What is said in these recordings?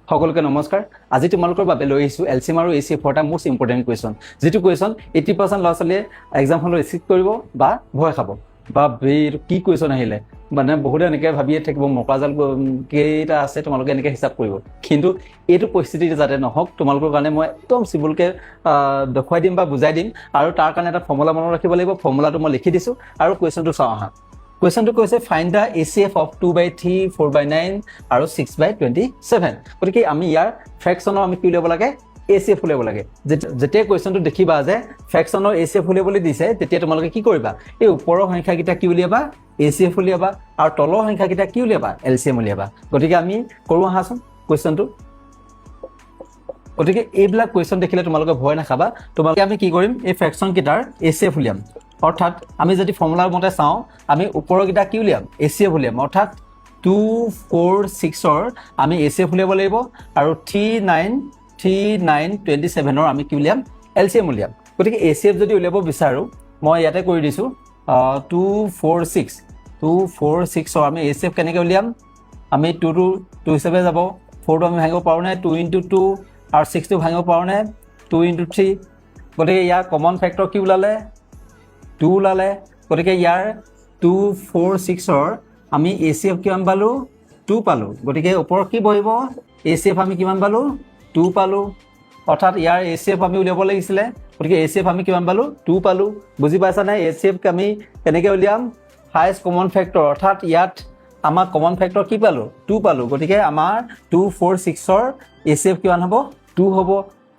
সকলকে নমস্কাৰ আজি তোমালোকৰ বাবে লৈ আহিছো এলসিএম আৰু HCF for most important question যেটো কুৱেশ্যন 80% ল'ৰা ছোৱালীয়ে এক্সাম হলত ৰিচিভ কৰিব বা ভয় খাব বা কি কুৱেশ্যন আহিলে মানে বহুত এনেকৈ ভাবিয়ে থাকিব মকাজাল কেইটা আছে তোমালোকে এনেকৈ হিচাপ কৰিব কিন্তু এইটো পৰিস্থিতি যাতে নহওক তোমালোকৰ কাৰণে মই একদম সিম্পলকে দেখুৱাই দিম বা বুজাই দিম আৰু তাৰ কাৰণে এটা ফৰ্মুলা মনত ৰাখিব লাগিব ফৰ্মুলাটো মই লিখি দিছো আৰু কুৱেশ্যনটো চাওঁ আহা কুৱেশ্যনটো কৈছে ফাইন্ড দ্য এচিএফ অফ 2/3 4/9 আৰু 6/27 গতিকে আমি ইয়াৰ ফ্ৰেকশনৰ আমি কি উলিয়াব লাগে এচিএফ উলিয়াব লাগে যেতিয়া কুৱেশ্যনটো দেখিবা যে ফ্ৰেকশনৰ এচিএফ উলিয়াবলৈ দিছে তেতিয়া তোমালোকে কি কৰিবা এই ওপৰৰ সংখ্যাকেইটা কি উলিয়াবা এচিএফ উলিয়াবা আৰু তলৰ সংখ্যাকেইটা কি উলিয়াবা এলসিএম উলিয়াবা গতিকে আমি কৰো আহাচোন কুৱেশ্যনটো গতিকে এইবিলাক কুৱেশ্যন দেখিলে তোমালোকে ভয় নাখাবা তোমালোকে আমি কি কৰিম এই ফ্ৰেকশন কেইটাৰ এচিএফ উলিয়াম অৰ্থাৎ আমি যদি ফৰ্মুলাৰ মতে চাওঁ আমি ওপৰৰ কেইটা কি উলিয়াম এচিএফ উলিয়াম অৰ্থাৎ 2 4 6 ৰ আমি এচিএফ উলিয়াব লাগিব আৰু 3 9 27 ৰ আমি কি উলিয়াম এলসিএম উলিয়াম গতিকে এচিএফ যদি উলিয়াব বিচাৰো মই ইয়াতে কৰি দিছো 2 4 6 ৰ আমি এচিএফ কেনেকৈ উলিয়াম আমি 2 হিচাপে যাব 4 টো আমি ভাঙিব পাৰো নে 2 * 2 আৰু 6 টো ভাঙিব পাৰো নে 2 * 3 গতিকে ইয়াৰ কমন ফেক্টৰ কি ওলালে 2 ওলালে গতিকে ইয়াৰ 2 4 6 ৰ আমি এচিএফ কিমান পালো 2 পালো গতিকে ওপৰ কি বহিব এচিএফ আমি কিমান পালো 2 পালো অৰ্থাৎ ইয়াৰ এচিএফ আমি উলিয়াব লাগিছিলে গতিকে এচিএফ আমি কিমান পালো 2 পালো বুজি পাইছা না এচিএফ আমি কেনেকৈ উলিয়াম হাইয়েষ্ট কমন ফেক্টৰ অৰ্থাৎ ইয়াত আমাৰ কমন ফেক্টৰ কি পালো 2 পালো গতিকে আমাৰ 2 4 6 ৰ এচিএফ কিমান হ'ব 2 হ'ব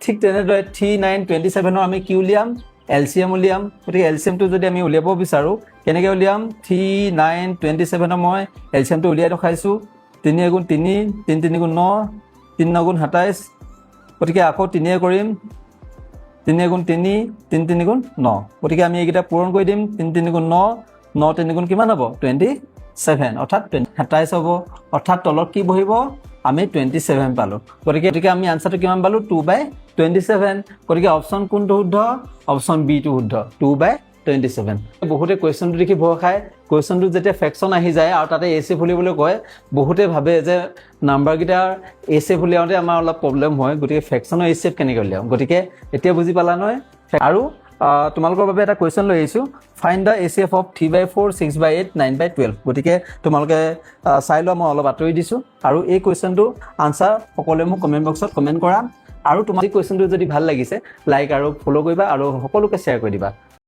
ঠিক তেনেদৰে 3 9 27 ৰ আমি কি উলিয়াম এলসিএম উলিয়াম গতিকে এলসিএম টো যদি আমি উলিয়াব বিচাৰো কেনেকৈ উলিয়াম 3 9 27 ৰ মই এলসিএম টো উলিয়াই দেখাইছো 3 * 3 3 3 * 9 3 9 * 27 গতিকে আকৌ 3 কৰিম 3 * 3 3 3 * 9 গতিকে আমি এইকেইটা পূৰণ কৰি দিম 3 3 * 9 9 3 কিমান হ'ব 27 অৰ্থাৎ 27 হ'ব অৰ্থাৎ তলত কি বহিব আমি 27 পালো গতিকে আমি আনসাৰটো কিমান পালো 2/27 গতিকে অপচন কোনটো শুদ্ধ অপচন বি টো শুদ্ধ 2/27 বহুতে কুৱেশ্যনটো দেখি ভয় খায় কুৱেশ্যনটো যেতিয়া ফ্ৰেকশন আহি যায় আৰু তাতে এচিএফ উলিয়াবলৈ কয় বহুতে ভাবে যে নাম্বাৰ কেইটাৰ এচিএফ উলিয়াওঁতে আমাৰ অলপ প্ৰব্লেম হয় গতিকে ফ্ৰেকশনৰ এচিএফ কেনেকৈ উলিয়াম গতিকে এতিয়া বুজি পালা নহয় আৰু তোমালোকৰ বাবে এটা কুৱেশ্যন লৈ আহিছো ফাইন্ড দ্য এচিএফ অফ 3/4 6/8 9/12 গতিকে তোমালোকে চাই লোৱা মই অলপ আঁতৰি দিছো আৰু এই কুৱেশ্যনটো আনসাৰ সকলোৱে মোক কমেন্ট বক্সত কমেন্ট কৰা আৰু তোমাৰ কুৱেশ্যনটো যদি ভাল লাগিছে লাইক আৰু ফলো কৰিবা আৰু সকলোকে শ্বেয়াৰ কৰি দিবা